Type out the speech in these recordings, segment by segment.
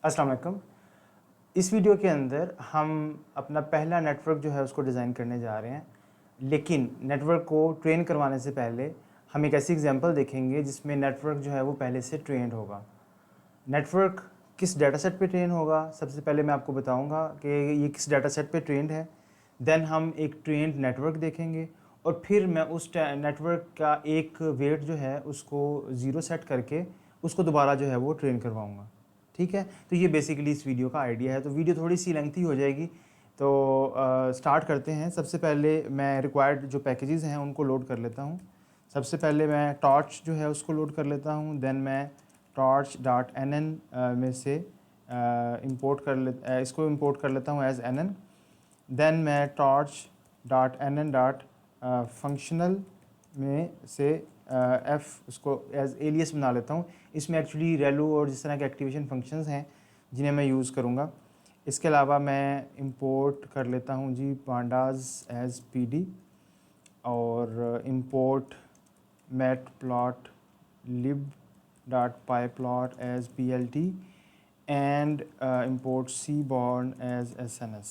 अस्सलाम वालेकुम। इस वीडियो के अंदर हम अपना पहला नेटवर्क जो है उसको डिज़ाइन करने जा रहे हैं, लेकिन नेटवर्क को ट्रेन करवाने से पहले हम एक ऐसी एग्जांपल देखेंगे जिसमें नेटवर्क जो है वो पहले से ट्रेंड होगा। नेटवर्क किस डाटा सेट पे ट्रेन होगा, सबसे पहले मैं आपको बताऊंगा कि ये किस डाटा सेट पे ट्रेंड है। देन हम एक ट्रेंड नेटवर्क देखेंगे और फिर मैं उस नेटवर्क का एक वेट जो है उसको ज़ीरो सेट करके उसको दोबारा जो है वो ट्रेन करवाऊँगा। ठीक है, तो ये बेसिकली इस वीडियो का आइडिया है। तो वीडियो थोड़ी सी लेंथी हो जाएगी, तो स्टार्ट करते हैं। सबसे पहले मैं रिक्वायर्ड जो पैकेजेस हैं उनको लोड कर लेता हूँ। सबसे पहले मैं टॉर्च जो है उसको लोड कर लेता हूँ। देन मैं torch.nn में से इसको इंपोर्ट कर लेता हूँ एज nn। देन मैं torch.nn फंक्शनल में से f उसको एज एलियस बना लेता हूँ। इसमें एक्चुअली रेलू और जिस तरह के एक्टिवेशन फंक्शंस हैं जिन्हें मैं यूज़ करूँगा। इसके अलावा मैं इंपोर्ट कर लेता हूँ जी pandas एज pd और import matplotlib.pyplot as plt and import cborn as sns।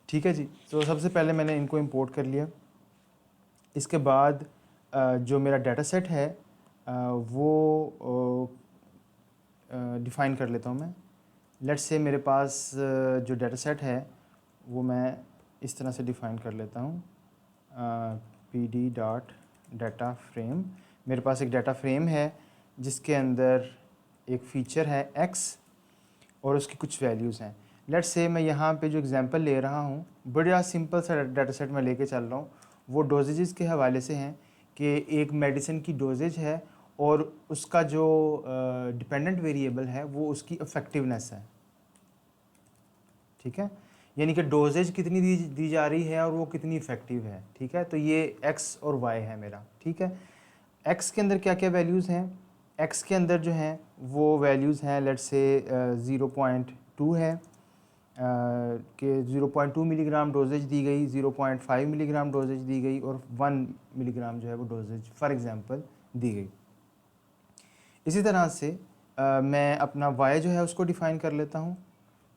ठीक है जी, तो सबसे पहले मैंने इनको इंपोर्ट कर लिया। इसके बाद जो मेरा डाटा सेट है वो डिफ़ाइन कर लेता हूँ मैं। लेट्स से मेरे पास जो डाटा सेट है वो मैं इस तरह से डिफ़ाइन कर लेता हूँ pd डॉट डाटा फ्रेम। मेरे पास एक डाटा फ्रेम है जिसके अंदर एक फ़ीचर है x और उसकी कुछ वैल्यूज़ हैं। लेट्स से मैं यहाँ पे जो एग्जांपल ले रहा हूँ, बड़ा सिंपल सा डाटा सेट मैं लेके चल रहा हूँ। वो डोजेज़ के हवाले से हैं कि एक मेडिसिन की डोजेज है और उसका जो डिपेंडेंट वेरिएबल है वो उसकी इफ़ेक्टिवनेस है। ठीक है, यानी कि डोजेज कितनी दी जा रही है और वो कितनी इफ़ेक्टिव है। ठीक है, तो ये x और y है मेरा। ठीक है, x के अंदर क्या क्या वैल्यूज़ हैं? x के अंदर जो हैं वो वैल्यूज़ हैं, लेट्स से 0.2 है कि 0.2 मिलीग्राम डोजेज दी गई, 0.5 मिलीग्राम डोजेज दी गई और 1 मिलीग्राम जो है वो डोजेज फॉर एग्ज़ाम्पल दी गई। इसी तरह से मैं अपना y जो है उसको डिफ़ाइन कर लेता हूँ।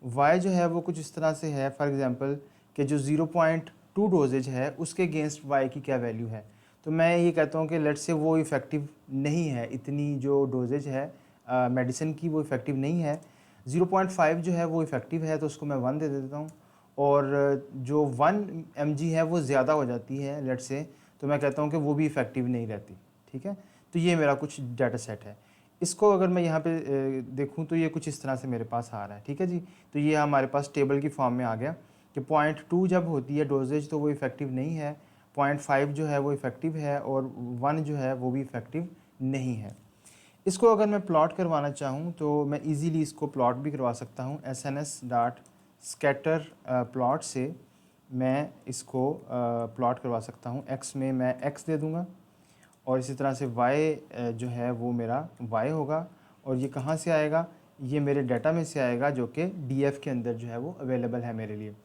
y जो है वो कुछ इस तरह से है, फॉर एग्ज़ाम्पल कि जो 0.2 डोजेज है उसके अगेंस्ट y की क्या वैल्यू है। तो मैं ये कहता हूँ कि लेट्स से वो इफ़ेक्टिव नहीं है, इतनी जो डोजेज है मेडिसिन की वो इफ़ेक्टिव नहीं है। 0.5 जो है वो इफ़ेक्टिव है, तो उसको मैं 1 दे देता हूँ। और जो 1 mg है वो ज़्यादा हो जाती है लेट्स से, तो मैं कहता हूँ कि वो भी इफ़ेक्टिव नहीं रहती। ठीक है, तो ये मेरा कुछ डाटा सेट है। इसको अगर मैं यहाँ पे देखूँ तो ये कुछ इस तरह से मेरे पास आ रहा है। ठीक है जी, तो ये हमारे पास टेबल की फॉर्म में आ गया कि 0.2 जब होती है डोजेज तो वो इफ़ेक्टिव नहीं है, 0.5 जो है वो इफ़ेक्टिव है और 1 जो है वो भी इफ़ेक्टिव नहीं है। इसको अगर मैं प्लॉट करवाना चाहूँ तो मैं इजीली इसको प्लॉट भी करवा सकता हूँ। sns.scatter प्लॉट से मैं इसको प्लॉट करवा सकता हूँ। x में मैं x दे दूँगा और इसी तरह से y जो है वो मेरा y होगा और ये कहाँ से आएगा, ये मेरे डाटा में से आएगा जो कि df के अंदर जो है वो अवेलेबल है मेरे लिए।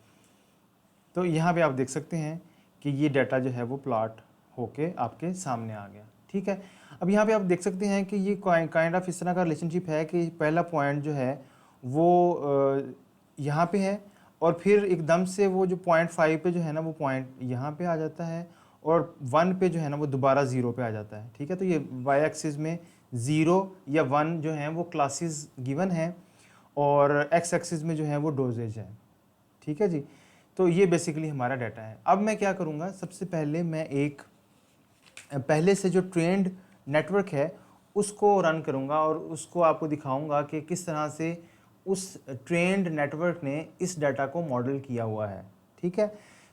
तो यहाँ पे आप देख सकते हैं कि ये डाटा जो है वो प्लॉट होके आपके सामने आ गया। ठीक है, अब यहाँ पे आप देख सकते हैं कि ये काइंड ऑफ इस तरह का रिलेशनशिप है कि पहला पॉइंट जो है वो यहाँ पे है और फिर एकदम से वो जो 0.5 पे जो है ना वो पॉइंट यहाँ पे आ जाता है और 1 पे जो है ना वो दोबारा 0 पे आ जाता है। ठीक है, तो ये वाई एक्सिस में 0 या 1 जो है वो क्लासेस गिवन है और एक्स एक्सिस में जो है वो डोजेज है। ठीक है जी, तो ये बेसिकली हमारा डाटा है। अब मैं क्या करूँगा, सबसे पहले मैं एक पहले से जो ट्रेंड नेटवर्क है उसको रन करूँगा और उसको आपको दिखाऊँगा कि किस तरह से उस ट्रेंड नेटवर्क ने इस डाटा को मॉडल किया हुआ है। ठीक है,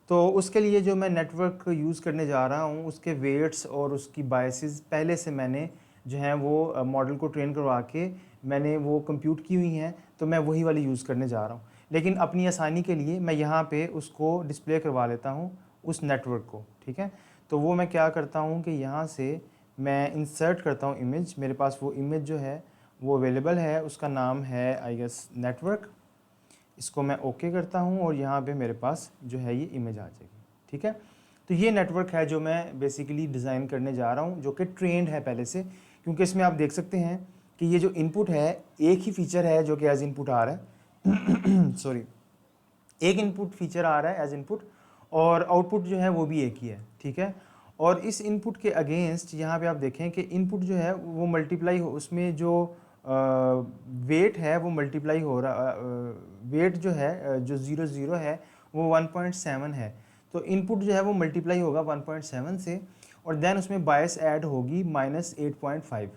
तो उसके लिए जो मैं नेटवर्क यूज़ करने जा रहा हूँ उसके वेट्स और उसकी बायसेस पहले से मैंने जो है वो मॉडल को ट्रेन करवा के मैंने वो कंप्यूट की हुई हैं, तो मैं वही वाली यूज़ करने जा रहा हूँ। लेकिन अपनी आसानी के लिए मैं यहाँ पे उसको डिस्प्ले करवा लेता हूँ उस नेटवर्क को। ठीक है, तो वो मैं क्या करता हूँ कि यहाँ से मैं इंसर्ट करता हूँ इमेज। मेरे पास वो इमेज जो है वो अवेलेबल है, उसका नाम है आई गेस नेटवर्क। इसको मैं ओके करता हूँ और यहाँ पे मेरे पास जो है ये इमेज आ जाएगी। ठीक है, तो ये नेटवर्क है जो मैं बेसिकली डिज़ाइन करने जा रहा हूँ जो कि ट्रेंड है पहले से, क्योंकि इसमें आप देख सकते हैं कि ये जो इनपुट है एक ही फीचर है जो कि एज इनपुट आ रहा है सॉरी, एक इनपुट फीचर आ रहा है एज इनपुट, और आउटपुट जो है वो भी एक ही है, ठीक है। और इस इनपुट के अगेंस्ट यहाँ पे आप देखें कि इनपुट जो है वो मल्टीप्लाई हो, उसमें जो वेट है वो मल्टीप्लाई हो रहा, वेट जो है जो 0 है वो 1.7 है, तो इनपुट जो है वो मल्टीप्लाई होगा 1.7 से, और देन उसमें बायस ऐड होगी -8.5,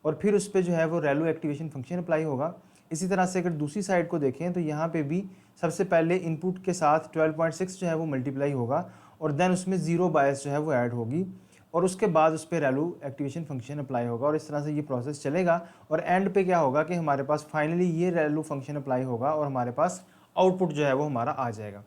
और फिर उस पर जो है वो रैलो एक्टिवेशन फंक्शन अप्लाई होगा। इसी तरह से अगर दूसरी साइड को देखें तो यहाँ पे भी सबसे पहले इनपुट के साथ 12.6 जो है वो मल्टीप्लाई होगा, और देन उसमें 0 बायस जो है वो ऐड होगी, और उसके बाद उस पर रैलो एक्टिवेशन फंक्शन अप्लाई होगा, और इस तरह से ये प्रोसेस चलेगा। और एंड पे क्या होगा कि हमारे पास फाइनली ये रैलो फंक्शन अप्लाई होगा और हमारे पास आउटपुट जो है वो हमारा आ जाएगा।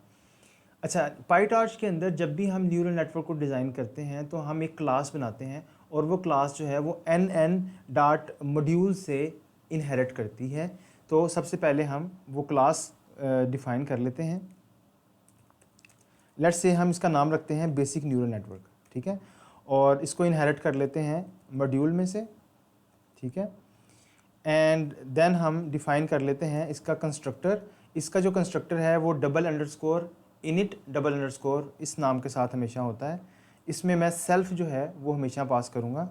अच्छा, पाईटॉर्च के अंदर जब भी हम न्यूरल नेटवर्क को डिज़ाइन करते हैं तो हम एक क्लास बनाते हैं, और वो क्लास जो है वो NN डॉट मॉड्यूल से इनहेरिट करती है। तो सबसे पहले हम वो क्लास डिफ़ाइन कर लेते हैं। लेट्स से हम इसका नाम रखते हैं बेसिक न्यूरल नेटवर्क, ठीक है, और इसको इनहेरिट कर लेते हैं मॉड्यूल में से, ठीक है। एंड देन हम डिफ़ाइन कर लेते हैं इसका कंस्ट्रक्टर। इसका जो कंस्ट्रक्टर है वो double underscore init double underscore इस नाम के साथ हमेशा होता है। इसमें मैं सेल्फ जो है वो हमेशा पास करूँगा,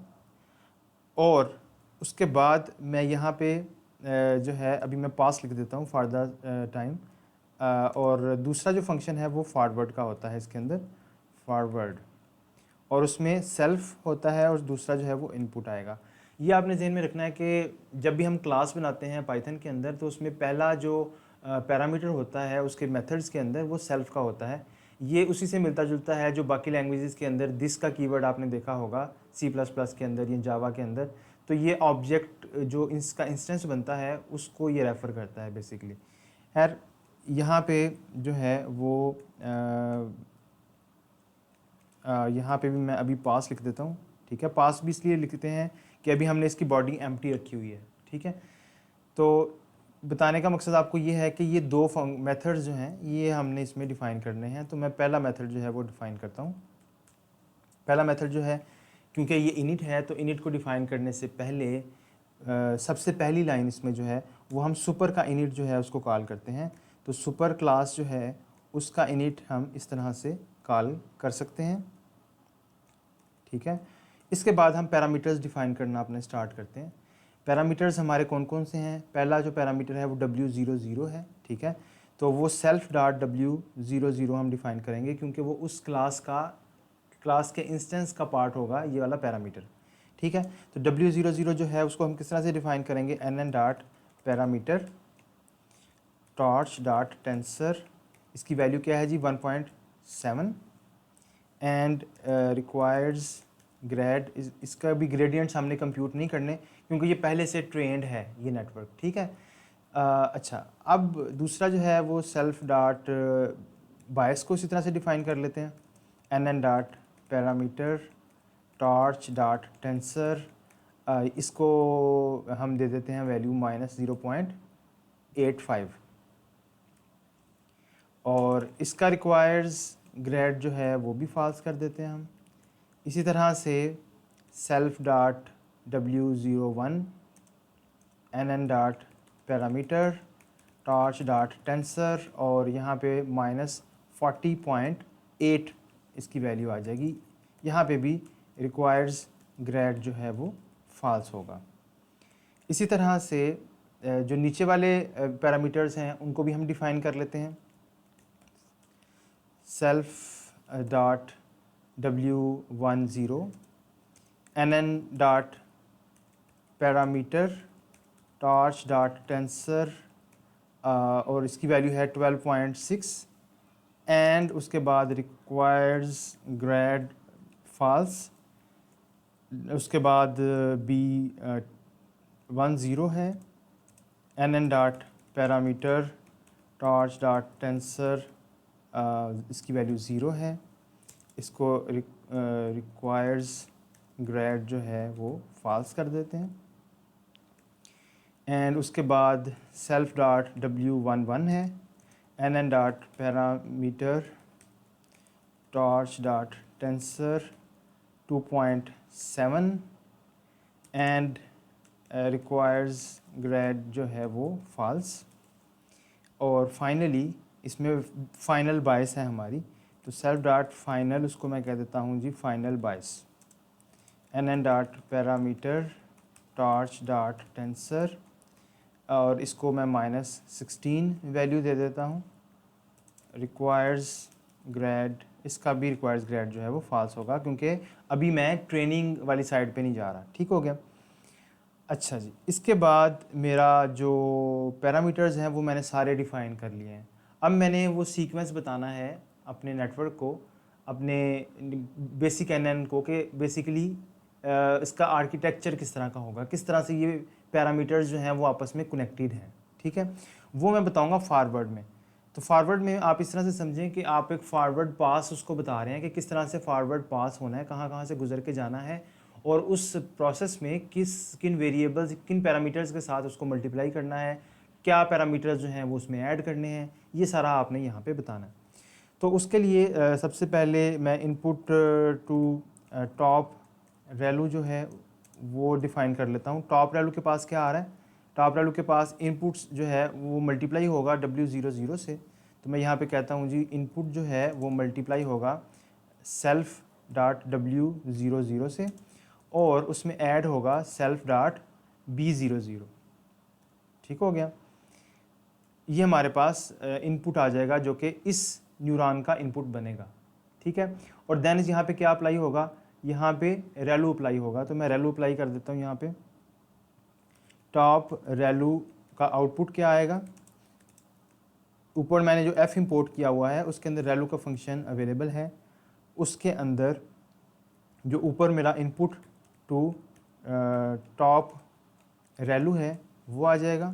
और उसके बाद मैं यहाँ पे जो है अभी मैं पास लिख देता हूँ फॉर द टाइम, और दूसरा जो फंक्शन है वो फॉरवर्ड का होता है इसके अंदर, फॉरवर्ड, और उसमें सेल्फ होता है, और दूसरा जो है वो इनपुट आएगा। ये आपने ध्यान में रखना है कि जब भी हम क्लास बनाते हैं पाइथन के अंदर तो उसमें पहला जो पैरामीटर होता है उसके मेथड्स के अंदर वो सेल्फ का होता है। ये उसी से मिलता जुलता है जो बाकी लैंग्वेजेस के अंदर दिस का कीवर्ड आपने देखा होगा C++ के अंदर या जावा के अंदर, तो ये ऑब्जेक्ट जो इसका इंस्टेंस बनता है उसको ये रेफ़र करता है बेसिकली। खैर यहाँ पे जो है वो यहाँ पे भी मैं अभी पास लिख देता हूँ, ठीक है। पास भी इसलिए लिखते हैं कि अभी हमने इसकी बॉडी एम्प्टी रखी हुई है, ठीक है। तो बताने का मकसद आपको ये है कि ये दो मेथड्स जो हैं ये हमने इसमें डिफ़ाइन करने हैं। तो मैं पहला मेथड जो है वो डिफ़ाइन करता हूँ। पहला मेथड जो है, क्योंकि ये इनिट है तो इनिट को डिफ़ाइन करने से पहले सबसे पहली लाइन इसमें जो है वो हम सुपर का इनिट जो है उसको कॉल करते हैं। तो सुपर क्लास जो है उसका इनिट हम इस तरह से कॉल कर सकते हैं, ठीक है। इसके बाद हम पैरामीटर्स डिफ़ाइन करना अपने स्टार्ट करते हैं। पैरामीटर्स हमारे कौन कौन से हैं? पहला जो पैरामीटर है वो W00 है, ठीक है। तो वो सेल्फ डॉट W00 हम डिफ़ाइन करेंगे क्योंकि वो उस क्लास के इंस्टेंस का पार्ट होगा ये वाला पैरामीटर, ठीक है। तो W00 जो है उसको हम किस तरह से डिफ़ाइन करेंगे? NN dot parameter torch dot tensor, इसकी वैल्यू क्या है जी? 1.7, एंड रिक्वायर्स ग्रेड, इसका भी ग्रेडियंट्स हमने कंप्यूट नहीं करने क्योंकि ये पहले से ट्रेंड है ये नेटवर्क, ठीक है। अच्छा, अब दूसरा जो है वो सेल्फ डॉट बायस को इसी तरह से डिफ़ाइन कर लेते हैं। NN dot parameter torch dot tensor, इसको हम दे देते हैं वैल्यू -0.85, और इसका रिक्वायर्स ग्रेड जो है वो भी फॉल्स कर देते हैं हम। इसी तरह से self dot W01 NN dot parameter torch dot tensor, और यहाँ पे -40.8 इसकी वैल्यू आ जाएगी। यहाँ पे भी रिक्वायर्स ग्रेड जो है वो फॉल्स होगा। इसी तरह से जो नीचे वाले पैरामीटर्स हैं उनको भी हम डिफ़ाइन कर लेते हैं। Self dot W10 NN dot parameter torch dot tensor, और इसकी वैल्यू है 12.6, एंड उसके बाद रिक्वायर्स ग्रेड फॉल्स। उसके बाद B10 है NN dot parameter torch dot tensor, इसकी वैल्यू 0 है, इसको रिक्वायर्स ग्रेड जो है वो फॉल्स कर देते हैं। एंड उसके बाद सेल्फ डॉट W11 है NN dot parameter torch dot tensor 2.7, and requires grade जो है वो फॉल्स, और फाइनली इसमें फाइनल बायस है हमारी, तो सेल्फ डॉट फाइनल उसको मैं कह देता हूँ जी final bias, N dot parameter torch dot tensor, और इसको मैं -16 वैल्यू दे देता हूँ। रिक्वायर्स ग्रेड, इसका भी रिक्वायर्स ग्रेड जो है वो फॉल्स होगा क्योंकि अभी मैं ट्रेनिंग वाली साइड पे नहीं जा रहा। ठीक हो गया। अच्छा जी, इसके बाद मेरा जो पैरामीटर्स हैं वो मैंने सारे डिफ़ाइन कर लिए हैं। अब मैंने वो सीक्वेंस बताना है अपने नेटवर्क को, अपने बेसिक एनएन को, कि बेसिकली इसका आर्किटेक्चर किस तरह का होगा, किस तरह से ये पैरामीटर्स जो हैं वो आपस में कनेक्टेड हैं। ठीक है, वो मैं बताऊंगा फॉरवर्ड में। तो फॉरवर्ड में आप इस तरह से समझें कि आप एक फॉरवर्ड पास उसको बता रहे हैं कि किस तरह से फॉरवर्ड पास होना है, कहाँ कहाँ से गुजर के जाना है, और उस प्रोसेस में किन वेरिएबल्स, किन पैरामीटर्स के साथ उसको मल्टीप्लाई करना है, क्या पैरामीटर्स जो हैं वो उसमें ऐड करने हैं, ये सारा आपने यहाँ पे बताना है। तो उसके लिए सबसे पहले मैं इनपुट टू टॉप वैल्यू जो है वो डिफ़ाइन कर लेता हूँ। टॉप वैल्यू के पास क्या आ रहा है, टॉप वैल्यू के पास इनपुट्स जो है वो मल्टीप्लाई होगा W00 से, तो मैं यहाँ पे कहता हूँ जी इनपुट जो है वो मल्टीप्लाई होगा सेल्फ डॉट W00 से, और उसमें ऐड होगा सेल्फ डॉट B00। ठीक हो गया, ये हमारे पास इनपुट आ जाएगा जो कि इस न्यूरॉन का इनपुट बनेगा। ठीक है, और देन यहाँ पे क्या अप्लाई होगा, यहाँ पे रैलू अप्लाई होगा, तो मैं रैलू अप्लाई कर देता हूँ। यहाँ पे टॉप रैलू का आउटपुट क्या आएगा, ऊपर मैंने जो f इंपोर्ट किया हुआ है उसके अंदर रैलू का फंक्शन अवेलेबल है, उसके अंदर जो ऊपर मेरा इनपुट टू टॉप रैलू है वो आ जाएगा।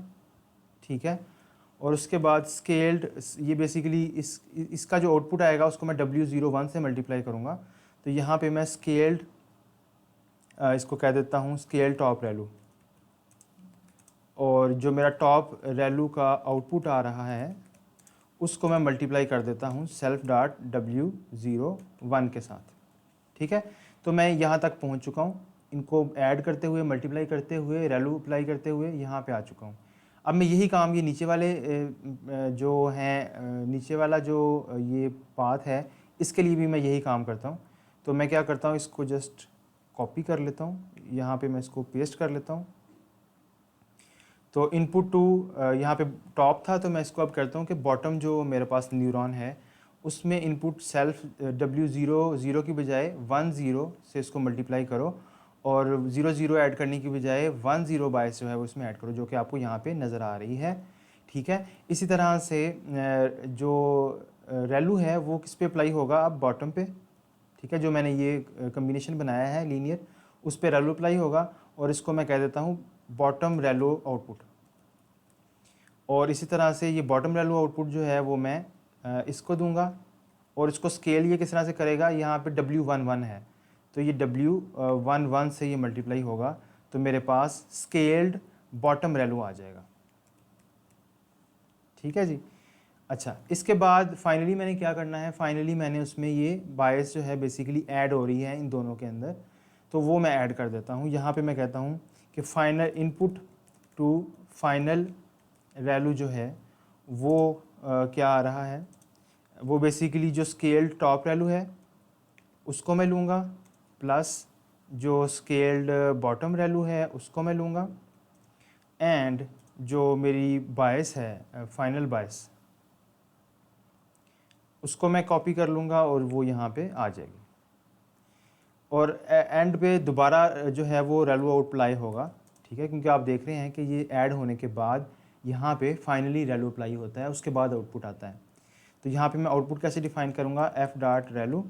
ठीक है, और उसके बाद स्केल्ड, ये बेसिकली इसका जो आउटपुट आएगा उसको मैं W01 से मल्टीप्लाई करूँगा, तो यहाँ पे मैं स्केल्ड इसको कह देता हूँ स्केल टॉप रैलू, और जो मेरा टॉप रैलू का आउटपुट आ रहा है उसको मैं मल्टीप्लाई कर देता हूँ सेल्फ डॉट W01 के साथ। ठीक है, तो मैं यहाँ तक पहुँच चुका हूँ, इनको ऐड करते हुए, मल्टीप्लाई करते हुए, रैलू अप्लाई करते हुए यहाँ पे आ चुका हूँ। अब मैं यही काम ये नीचे वाले जो हैं, नीचे वाला जो ये पाथ है इसके लिए भी मैं यही काम करता हूँ। तो मैं क्या करता हूँ, इसको जस्ट कॉपी कर लेता हूँ, यहाँ पे मैं इसको पेस्ट कर लेता हूँ। तो इनपुट टू यहाँ पे टॉप था, तो मैं इसको अब करता हूँ कि बॉटम जो मेरे पास न्यूरॉन है उसमें इनपुट सेल्फ W00 की बजाय 10 से इसको मल्टीप्लाई करो, और 00 ऐड करने की बजाय 10 बायस जो है वो इसमें ऐड करो, जो कि आपको यहाँ पे नज़र आ रही है। ठीक है, इसी तरह से जो रैलू है वो किस पे अप्लाई होगा, अब बॉटम पे। ठीक है, जो मैंने ये कम्बिनेशन बनाया है लीनियर, उस पर रैलू अप्लाई होगा, और इसको मैं कह देता हूँ बॉटम रैलू आउटपुट। और इसी तरह से ये बॉटम रैलू आउटपुट जो है वो मैं इसको दूंगा, और इसको स्केल ये किस तरह से करेगा, यहाँ पे W11 है तो ये W11 से ये मल्टीप्लाई होगा, तो मेरे पास स्केल्ड बॉटम रैलू आ जाएगा। ठीक है जी। अच्छा, इसके बाद फाइनली मैंने क्या करना है, फाइनली मैंने उसमें ये बायस जो है बेसिकली ऐड हो रही है इन दोनों के अंदर, तो वो मैं ऐड कर देता हूँ। यहाँ पे मैं कहता हूँ कि final input to final value जो है वो क्या आ रहा है, वो बेसिकली जो स्केल्ड टॉप वैल्यू है उसको मैं लूँगा, प्लस जो स्केल्ड बॉटम वैल्यू है उसको मैं लूँगा, एंड जो मेरी बायस है फाइनल बायस उसको मैं कॉपी कर लूँगा और वो यहाँ पे आ जाएगी, और एंड पे दोबारा जो है वो रैलू अप्लाई होगा। ठीक है, क्योंकि आप देख रहे हैं कि ये ऐड होने के बाद यहाँ पे फाइनली रैलू अप्लाई होता है, उसके बाद आउटपुट आता है। तो यहाँ पे मैं आउटपुट कैसे डिफ़ाइन करूँगा, f डॉट रैलू,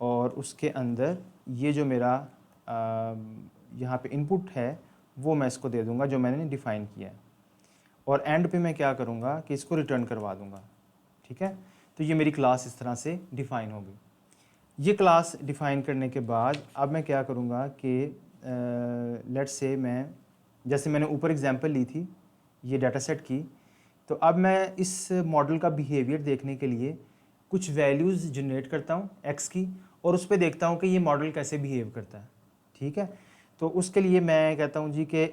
और उसके अंदर ये जो मेरा यहाँ पे इनपुट है वो मैं इसको दे दूँगा जो मैंने डिफ़ाइन किया है, और एंड पे मैं क्या करूँगा कि इसको रिटर्न करवा दूँगा। ठीक है, तो ये मेरी क्लास इस तरह से डिफ़ाइन होगी। ये क्लास डिफ़ाइन करने के बाद अब मैं क्या करूँगा कि लेट्स से मैं, जैसे मैंने ऊपर एग्जांपल ली थी ये डाटा सेट की, तो अब मैं इस मॉडल का बिहेवियर देखने के लिए कुछ वैल्यूज़ जनरेट करता हूँ x की, और उस पर देखता हूँ कि ये मॉडल कैसे बिहेव करता है। ठीक है, तो उसके लिए मैं कहता हूँ जी कि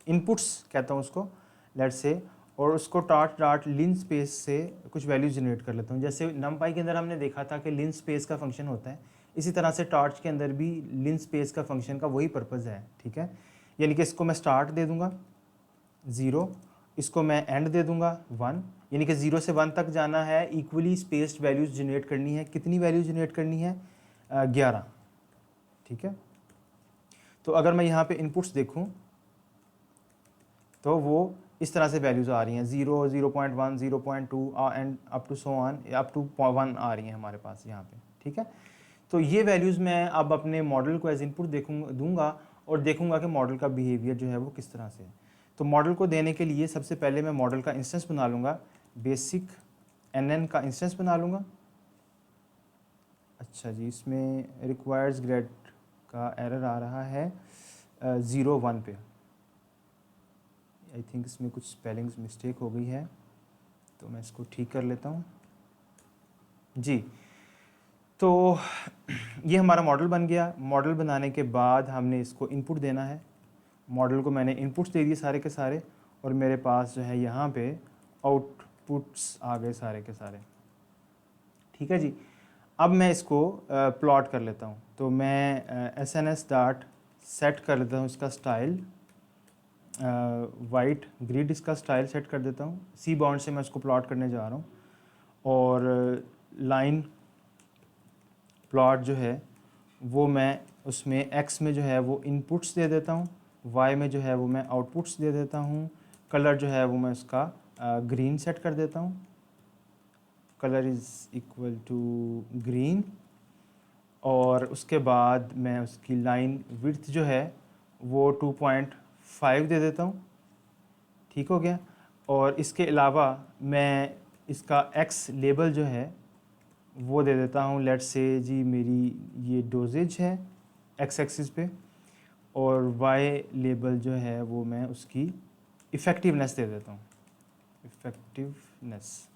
इनपुट्स कहता हूँ उसको, लेट्स से, और उसको डॉट लिन स्पेस से कुछ वैल्यू जनरेट कर लेता हूँ। जैसे numpy के अंदर हमने देखा था कि लिन स्पेस का फंक्शन होता है, इसी तरह से टॉर्च के अंदर भी लिन स्पेस का फंक्शन का वही पर्पज़ है, ठीक है। यानी कि इसको मैं स्टार्ट दे दूंगा 0, इसको मैं एंड दे दूंगा 1, यानी कि 0 से 1 तक जाना है, इक्वली स्पेस्ड वैल्यूज जनरेट करनी है। कितनी वैल्यू जनरेट करनी है? 11, ठीक है। तो अगर मैं यहाँ पे इनपुट्स देखूँ तो वो इस तरह से वैल्यूज़ आ रही हैं, 0, 0.1, 0.2 and up to so on, up to 1 आ रही हैं हमारे पास यहाँ पे, ठीक है। तो ये वैल्यूज़ मैं अब अपने मॉडल को एज इनपुट दूंगा और देखूंगा कि मॉडल का बिहेवियर जो है वो किस तरह से है। तो मॉडल को देने के लिए सबसे पहले मैं मॉडल का इंस्टेंस बना लूँगा, बेसिक NN का इंस्टेंस बना लूँगा। अच्छा जी, इसमें रिक्वायर्स ग्रेड का एरर आ रहा है 0, 1 पे। आई थिंक इसमें कुछ स्पेलिंग्स मिस्टेक हो गई है, तो मैं इसको ठीक कर लेता हूँ जी। तो ये हमारा मॉडल बन गया। मॉडल बनाने के बाद हमने इसको इनपुट देना है। मॉडल को मैंने इनपुट्स दे दिए सारे के सारे, और मेरे पास जो है यहाँ पे आउटपुट्स आ गए सारे के सारे, ठीक है जी। अब मैं इसको प्लॉट कर लेता हूँ। तो मैं SNS डॉट सेट कर लेता हूँ इसका स्टाइल, वाइट ग्रिड इसका स्टाइल सेट कर देता हूँ। सी बाउंड से मैं इसको प्लॉट करने जा रहा हूँ, और लाइन प्लॉट जो है वो मैं उसमें x में जो है वो इनपुट्स दे देता हूँ, y में जो है वो मैं आउटपुट्स दे देता हूँ। कलर जो है वो मैं उसका ग्रीन सेट कर देता हूँ, colour is equal to green. और उसके बाद मैं उसकी लाइन विड्थ जो है वो 2.5 दे देता हूँ, ठीक हो गया। और इसके अलावा मैं इसका x लेबल जो है वो दे देता हूँ, लेट्स से जी मेरी ये डोजेज है x एक्सिस पे, और y लेबल जो है वो मैं उसकी इफ़ेक्टिवनेस दे देता हूँ, इफ़ेक्टिवनेस।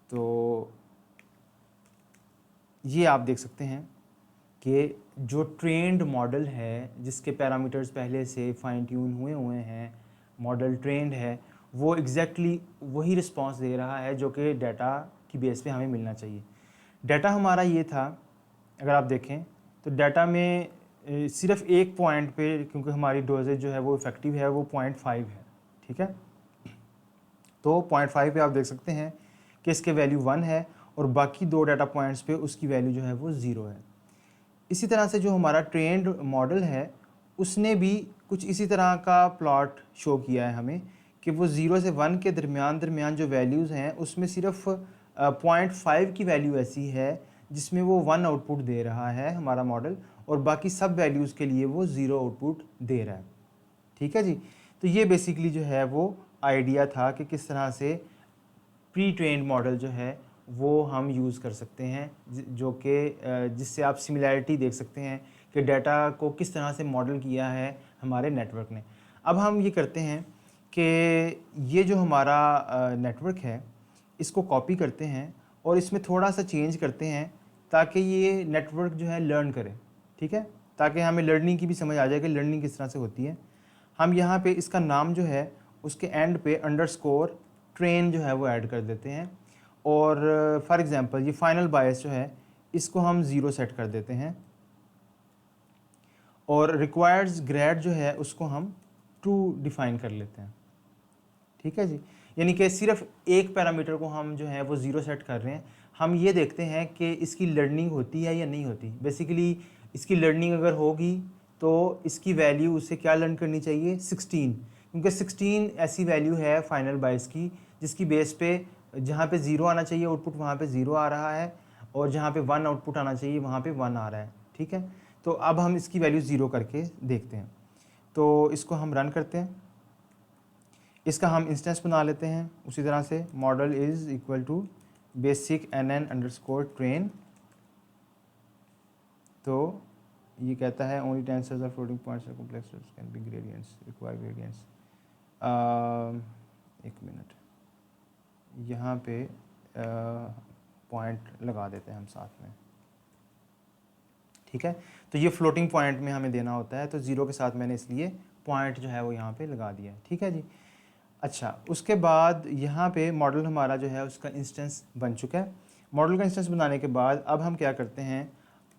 तो ये आप देख सकते हैं कि जो ट्रेंड मॉडल है, जिसके पैरामीटर्स पहले से फाइन ट्यून हुए हैं, मॉडल ट्रेंड है, वो एग्जैक्टली वही रिस्पांस दे रहा है जो कि डाटा की बेस पे हमें मिलना चाहिए। डाटा हमारा ये था, अगर आप देखें तो डाटा में सिर्फ एक पॉइंट पे, क्योंकि हमारी डोजेज जो है वो इफ़ेक्टिव है, वो 0.5 है, ठीक है। तो 0.5 पे आप देख सकते हैं कि इसके वैल्यू 1 है, और बाकी 2 डाटा पॉइंट्स पे उसकी वैल्यू जो है वो 0 है। इसी तरह से जो हमारा ट्रेंड मॉडल है उसने भी कुछ इसी तरह का प्लॉट शो किया है हमें, कि वो 0 से 1 के दरमियान जो वैल्यूज़ हैं उसमें सिर्फ 0.5 की वैल्यू ऐसी है जिसमें वो 1 आउटपुट दे रहा है हमारा मॉडल, और बाकी सब वैल्यूज़ के लिए वो 0 आउटपुट दे रहा है, ठीक है जी। तो ये बेसिकली जो है वो आइडिया था कि किस तरह से प्री ट्रेंड मॉडल जो है वो हम यूज़ कर सकते हैं, जो कि जिससे आप सिमिलैरिटी देख सकते हैं कि डाटा को किस तरह से मॉडल किया है हमारे नेटवर्क ने। अब हम ये करते हैं कि ये जो हमारा नेटवर्क है इसको कॉपी करते हैं और इसमें थोड़ा सा चेंज करते हैं ताकि ये नेटवर्क जो है लर्न करे, ठीक है, ताकि हमें लर्निंग की भी समझ आ जाए कि लर्निंग किस तरह से होती है। हम यहाँ पे इसका नाम जो है उसके एंड पे अंडरस्कोर ट्रेन जो है वो ऐड कर देते हैं, और फॉर एग्जांपल ये फाइनल बायस जो है इसको हम 0 सेट कर देते हैं, और रिक्वायर्ड्स ग्रेड जो है उसको हम ट्रू डिफाइन कर लेते हैं, ठीक है जी। यानी कि सिर्फ एक पैरामीटर को हम जो है वो 0 सेट कर रहे हैं। हम ये देखते हैं कि इसकी लर्निंग होती है या नहीं होती। बेसिकली इसकी लर्निंग अगर होगी तो इसकी वैल्यू उसे क्या लर्न करनी चाहिए, 16, क्योंकि 16 ऐसी वैल्यू है फाइनल बायस की जिसकी बेस पे जहाँ पे 0 आना चाहिए आउटपुट वहाँ पे 0 आ रहा है, और जहाँ पे 1 आउटपुट आना चाहिए वहाँ पे 1 आ रहा है, ठीक है। तो अब हम इसकी वैल्यू 0 करके देखते हैं। तो इसको हम रन करते हैं, इसका हम इंस्टेंस बना लेते हैं उसी तरह से, model is equal to basic NN underscore train. तो ये कहता है only tensors are floating points complex can be gradients, require gradients. एक मिनट, यहाँ पे पॉइंट लगा देते हैं हम साथ में। ठीक है। तो ये फ्लोटिंग पॉइंट में हमें देना होता है, तो 0 के साथ मैंने इसलिए पॉइंट जो है वो यहाँ पे लगा दिया है, ठीक है जी। अच्छा, उसके बाद यहाँ पे मॉडल हमारा जो है उसका इंस्टेंस बन चुका है। मॉडल का इंस्टेंस बनाने के बाद अब हम क्या करते हैं,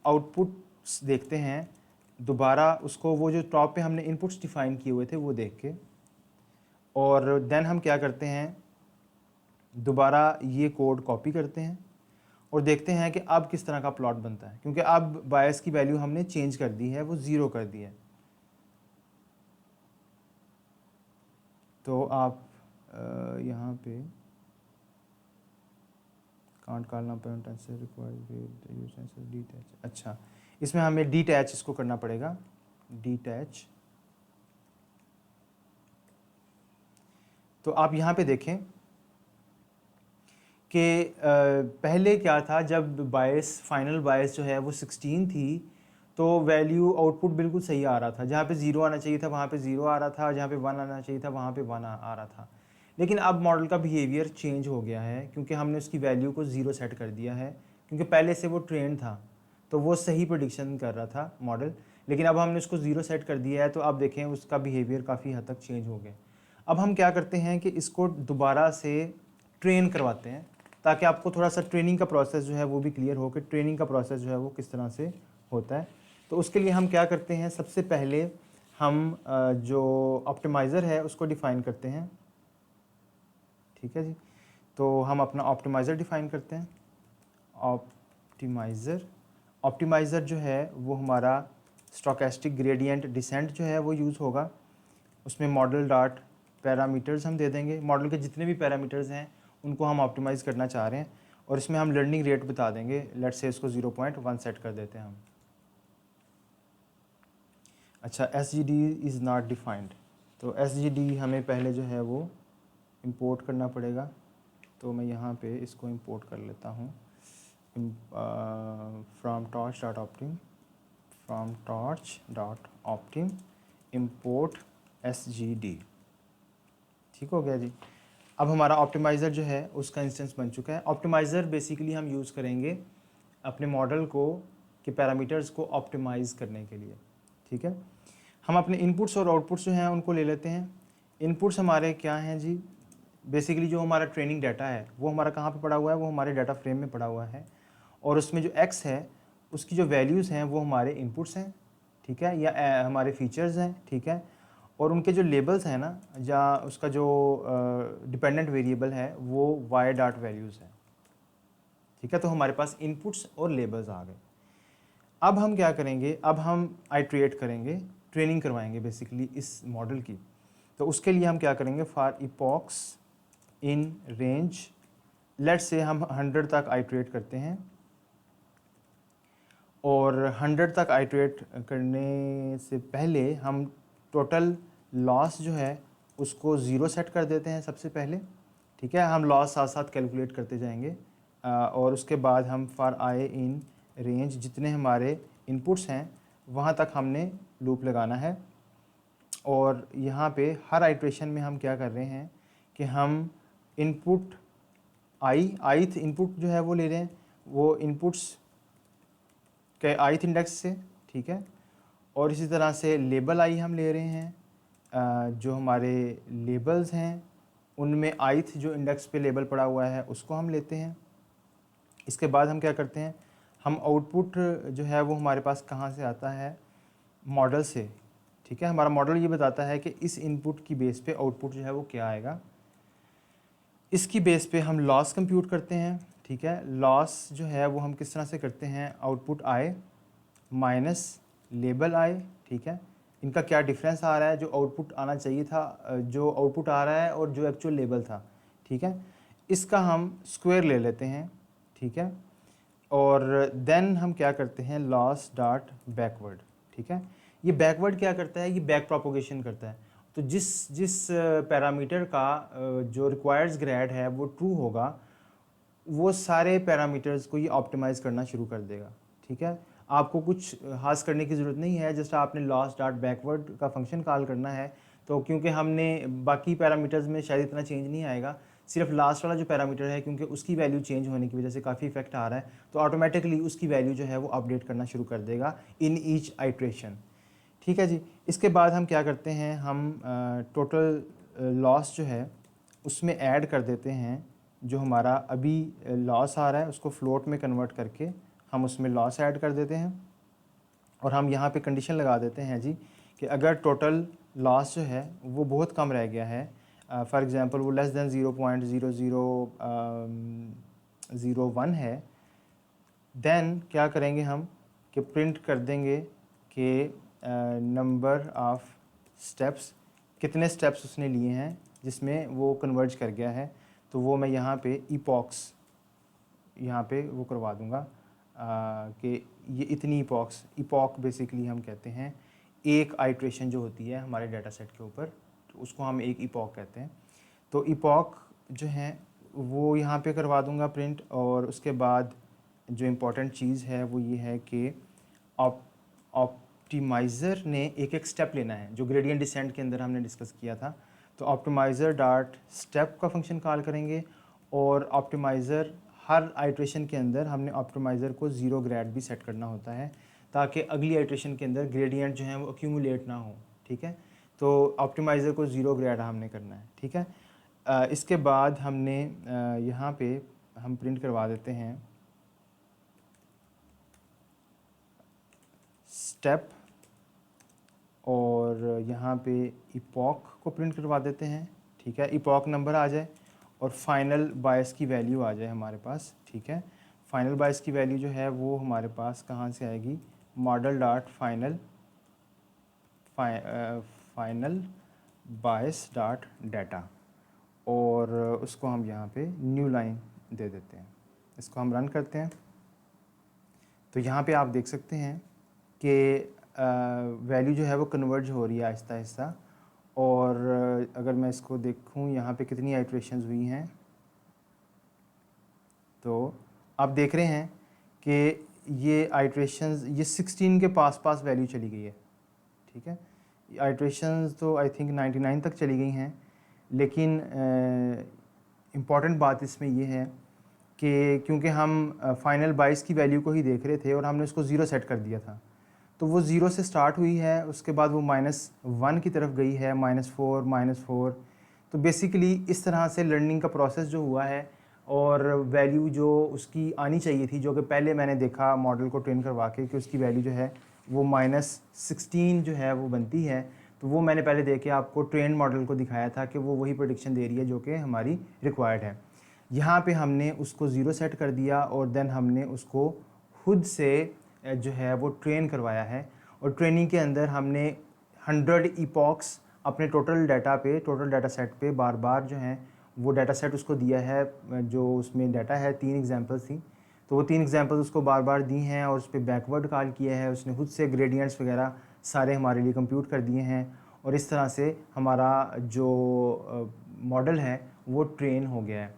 आउटपुट्स देखते हैं दोबारा उसको, वो जो टॉप पे हमने इनपुट्स डिफाइन किए हुए थे वो देख के, और देन हम क्या करते हैं, दोबारा ये कोड कॉपी करते हैं और देखते हैं कि अब किस तरह का प्लॉट बनता है, क्योंकि अब बायस की वैल्यू हमने चेंज कर दी है, वो 0 कर दी है। तो आप यहाँ पे कांट कॉल डिटैच, अच्छा इसमें हमें डिटैच इसको करना पड़ेगा, डिटैच। तो आप यहाँ पे देखें कि पहले क्या था, जब बायस फाइनल बायस जो है वो 16 थी, तो वैल्यू आउटपुट बिल्कुल सही आ रहा था, जहाँ पे 0 आना चाहिए था वहाँ पे 0 आ रहा था, जहाँ पे 1 आना चाहिए था वहाँ पे 1 आ रहा था। लेकिन अब मॉडल का बिहेवियर चेंज हो गया है, क्योंकि हमने उसकी वैल्यू को 0 सेट कर दिया है, क्योंकि पहले से वो ट्रेंड था तो वो सही प्रेडिक्शन कर रहा था मॉडल, लेकिन अब हमने उसको 0 सेट कर दिया है, तो अब देखें उसका बिहेवियर काफ़ी हद तक चेंज हो गया। अब हम क्या करते हैं कि इसको दोबारा से ट्रेन करवाते हैं, ताकि आपको थोड़ा सा ट्रेनिंग का प्रोसेस जो है वो भी क्लियर हो कि ट्रेनिंग का प्रोसेस जो है वो किस तरह से होता है। तो उसके लिए हम क्या करते हैं, सबसे पहले हम जो ऑप्टिमाइज़र है उसको डिफ़ाइन करते हैं, ठीक है जी। तो हम अपना ऑप्टिमाइज़र डिफ़ाइन करते हैं। ऑप्टिमाइज़र जो है वो हमारा स्टोकेस्टिक ग्रेडियंट डिसेंट जो है वो यूज़ होगा। उसमें मॉडल डॉट पैरामीटर्स हम दे देंगे, मॉडल के जितने भी पैरामीटर्स हैं उनको हम ऑप्टिमाइज़ करना चाह रहे हैं, और इसमें हम लर्निंग रेट बता देंगे, लेट से इसको 0.1 सेट कर देते हैं हम। अच्छा, SGD इज़ नॉट डिफाइंड, तो SGD हमें पहले जो है वो इंपोर्ट करना पड़ेगा, तो मैं यहाँ पे इसको इंपोर्ट कर लेता हूँ, फ्रॉम torch.optim import SGD, ठीक हो गया जी। अब हमारा ऑप्टिमाइज़र जो है उसका इंस्टेंस बन चुका है। ऑप्टिमाइज़र बेसिकली हम यूज़ करेंगे अपने मॉडल को के पैरामीटर्स को ऑप्टिमाइज़ करने के लिए, ठीक है। हम अपने इनपुट्स और आउटपुट्स जो हैं उनको ले लेते हैं। इनपुट्स हमारे क्या हैं जी, बेसिकली जो हमारा ट्रेनिंग डाटा है वो हमारा कहाँ पे पड़ा हुआ है, वो हमारे डाटा फ्रेम में पड़ा हुआ है, और उसमें जो x है उसकी जो वैल्यूज़ हैं वो हमारे इनपुट्स हैं, ठीक है, या हमारे फीचर्स हैं, ठीक है। और उनके जो लेबल्स हैं ना, या उसका जो डिपेंडेंट वेरिएबल है वो y डॉट वैल्यूज़ है, ठीक है। तो हमारे पास इनपुट्स और लेबल्स आ गए। अब हम क्या करेंगे, अब हम आइट्रेट करेंगे, ट्रेनिंग करवाएंगे बेसिकली इस मॉडल की। तो उसके लिए हम क्या करेंगे, for epochs in range, let say हम 100 तक आइट्रेट करते हैं, और 100 तक आइट्रेट करने से पहले हम टोटल लॉस जो है उसको 0 सेट कर देते हैं सबसे पहले, ठीक है। हम लॉस साथ साथ कैलकुलेट करते जाएंगे, और उसके बाद हम फॉर आई इन रेंज, जितने हमारे इनपुट्स हैं वहाँ तक हमने लूप लगाना है। और यहाँ पे हर आइट्रेशन में हम क्या कर रहे हैं कि हम इनपुट ith इनपुट जो है वो ले रहे हैं, वो इनपुट्स के ith इंडेक्स से, ठीक है। और इसी तरह से लेबल आई हम ले रहे हैं, जो हमारे लेबल्स हैं उनमें ith जो इंडेक्स पे लेबल पड़ा हुआ है उसको हम लेते हैं। इसके बाद हम क्या करते हैं, हम आउटपुट जो है वो हमारे पास कहाँ से आता है, मॉडल से, ठीक है। हमारा मॉडल ये बताता है कि इस इनपुट की बेस पे आउटपुट जो है वो क्या आएगा। इसकी बेस पे हम लॉस कंप्यूट करते हैं, ठीक है। लॉस जो है वो हम किस तरह से करते हैं, आउटपुट आए माइनस लेबल आए, ठीक है। इनका क्या डिफरेंस आ रहा है, जो आउटपुट आना चाहिए था, जो आउटपुट आ रहा है और जो एक्चुअल लेबल था, ठीक है। इसका हम स्क्वायर ले लेते हैं, ठीक है। और देन हम क्या करते हैं, लॉस डॉट बैकवर्ड, ठीक है। ये बैकवर्ड क्या करता है, ये बैक प्रोपोगेशन करता है। तो जिस पैरामीटर का जो रिक्वायर्ड्स ग्रेड है वो ट्रू होगा, वो सारे पैरामीटर्स को ये ऑप्टिमाइज़ करना शुरू कर देगा, ठीक है। आपको कुछ खास करने की ज़रूरत नहीं है, जस्ट आपने लॉस डॉट बैकवर्ड का फंक्शन कॉल करना है। तो क्योंकि हमने बाकी पैरामीटर्स में शायद इतना चेंज नहीं आएगा, सिर्फ लास्ट वाला जो पैरामीटर है क्योंकि उसकी वैल्यू चेंज होने की वजह से काफ़ी इफेक्ट आ रहा है, तो ऑटोमेटिकली उसकी वैल्यू जो है वो अपडेट करना शुरू कर देगा इन ईच आइट्रेशन। ठीक है जी। इसके बाद हम क्या करते हैं, हम टोटल लॉस जो है उसमें ऐड कर देते हैं जो हमारा अभी लॉस आ रहा है उसको फ्लोट में कन्वर्ट करके हम उसमें लॉस ऐड कर देते हैं, और हम यहाँ पे कंडीशन लगा देते हैं जी कि अगर टोटल लॉस जो है वो बहुत कम रह गया है, फॉर एग्ज़ाम्पल वो लेस दैन 0.0001 है, देन क्या करेंगे हम कि प्रिंट कर देंगे कि नंबर ऑफ स्टेप्स, कितने स्टेप्स उसने लिए हैं जिसमें वो कन्वर्ज कर गया है। तो वो मैं यहाँ पे इपॉक्स यहाँ पे वो करवा दूँगा कि ये इतनी इपॉक बेसिकली हम कहते हैं एक आइट्रेशन जो होती है हमारे डाटा सेट के ऊपर, तो उसको हम एक इपॉक कहते हैं। तो इपॉक जो है वो यहाँ पे करवा दूँगा प्रिंट, और उसके बाद जो इम्पोर्टेंट चीज़ है वो ये है कि ऑप्टिमाइज़र ने एक एक स्टेप लेना है, जो ग्रेडियंट डिसेंट के अंदर हमने डिस्कस किया था। तो ऑप्टिमाइज़र डॉट स्टेप का फंक्शन कॉल करेंगे, और ऑप्टिमाइज़र हर आइट्रेशन के अंदर हमने ऑप्टिमाइज़र को 0 ग्रेड भी सेट करना होता है ताकि अगली आइट्रेशन के अंदर ग्रेडियंट जो है वो एक्यूमुलेट ना हो। ठीक है, तो ऑप्टिमाइज़र को 0 ग्रेड हमने करना है। ठीक है, इसके बाद हमने यहाँ पे हम प्रिंट करवा देते हैं स्टेप, और यहाँ पे इपॉक को प्रिंट करवा देते हैं। ठीक है, इपॉक नंबर आ जाए और फाइनल बायस की वैल्यू आ जाए हमारे पास। ठीक है, फाइनल बायस की वैल्यू जो है वो हमारे पास कहाँ से आएगी, मॉडल डॉट फाइनल बायस डॉट डाटा, और उसको हम यहाँ पे न्यू लाइन दे देते हैं। इसको हम रन करते हैं तो यहाँ पे आप देख सकते हैं कि वैल्यू जो है वो कन्वर्ज हो रही है आहिस्ता आहिस्ता। और अगर मैं इसको देखूँ यहाँ पे कितनी आइट्रेशंस हुई हैं, तो आप देख रहे हैं कि ये आइट्रेशंस ये 16 के पास वैल्यू चली गई है। ठीक है, आइट्रेशंस तो आई थिंक 99 तक चली गई हैं, लेकिन इम्पॉर्टेंट बात इसमें ये है कि क्योंकि हम फाइनल बाइस की वैल्यू को ही देख रहे थे और हमने उसको 0 सेट कर दिया था, तो वो 0 से स्टार्ट हुई है, उसके बाद वो -1 की तरफ गई है, -4। तो बेसिकली इस तरह से लर्निंग का प्रोसेस जो हुआ है, और वैल्यू जो उसकी आनी चाहिए थी, जो कि पहले मैंने देखा मॉडल को ट्रेन करवा के कि उसकी वैल्यू जो है वो -16 जो है वो बनती है, तो वो मैंने पहले देख के आपको ट्रेन मॉडल को दिखाया था कि वो वही प्रेडिक्शन दे रही है जो कि हमारी रिक्वायर्ड है। यहाँ पे हमने उसको 0 सेट कर दिया, और देन हमने उसको खुद से जो है वो ट्रेन करवाया है, और ट्रेनिंग के अंदर हमने 100 इपॉक्स अपने टोटल डाटा सेट पे बार बार जो है वो डाटा सेट उसको दिया है, जो उसमें डाटा है 3 एग्जांपल्स थी, तो वो 3 एग्जांपल्स उसको बार बार दी हैं, और उस पर बैकवर्ड कॉल किया है उसने, खुद से ग्रेडियंट्स वगैरह सारे हमारे लिए कंप्यूट कर दिए हैं, और इस तरह से हमारा जो मॉडल है वो ट्रेन हो गया है।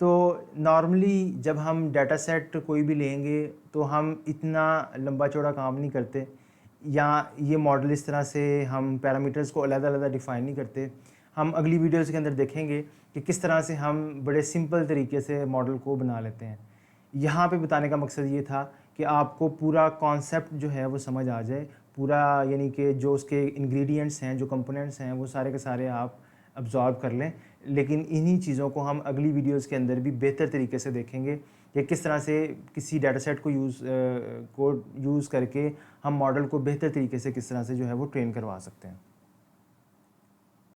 तो नॉर्मली जब हम डाटा सेट कोई भी लेंगे तो हम इतना लंबा चौड़ा काम नहीं करते, या ये मॉडल इस तरह से हम पैरामीटर्स को अलग-अलग डिफ़ाइन नहीं करते। हम अगली वीडियोज़ के अंदर देखेंगे कि किस तरह से हम बड़े सिंपल तरीके से मॉडल को बना लेते हैं। यहाँ पे बताने का मकसद ये था कि आपको पूरा कॉन्सेप्ट जो है वो समझ आ जाए, पूरा यानी कि जो उसके इंग्रेडिएंट्स हैं, जो कंपोनेंट्स हैं, वो सारे के सारे आप अब्ज़ॉर्ब कर लें। लेकिन इन्हीं चीज़ों को हम अगली वीडियोज़ के अंदर भी बेहतर तरीके से देखेंगे कि किस तरह से किसी डाटा सेट को यूज़ करके हम मॉडल को बेहतर तरीके से किस तरह से जो है वो ट्रेन करवा सकते हैं।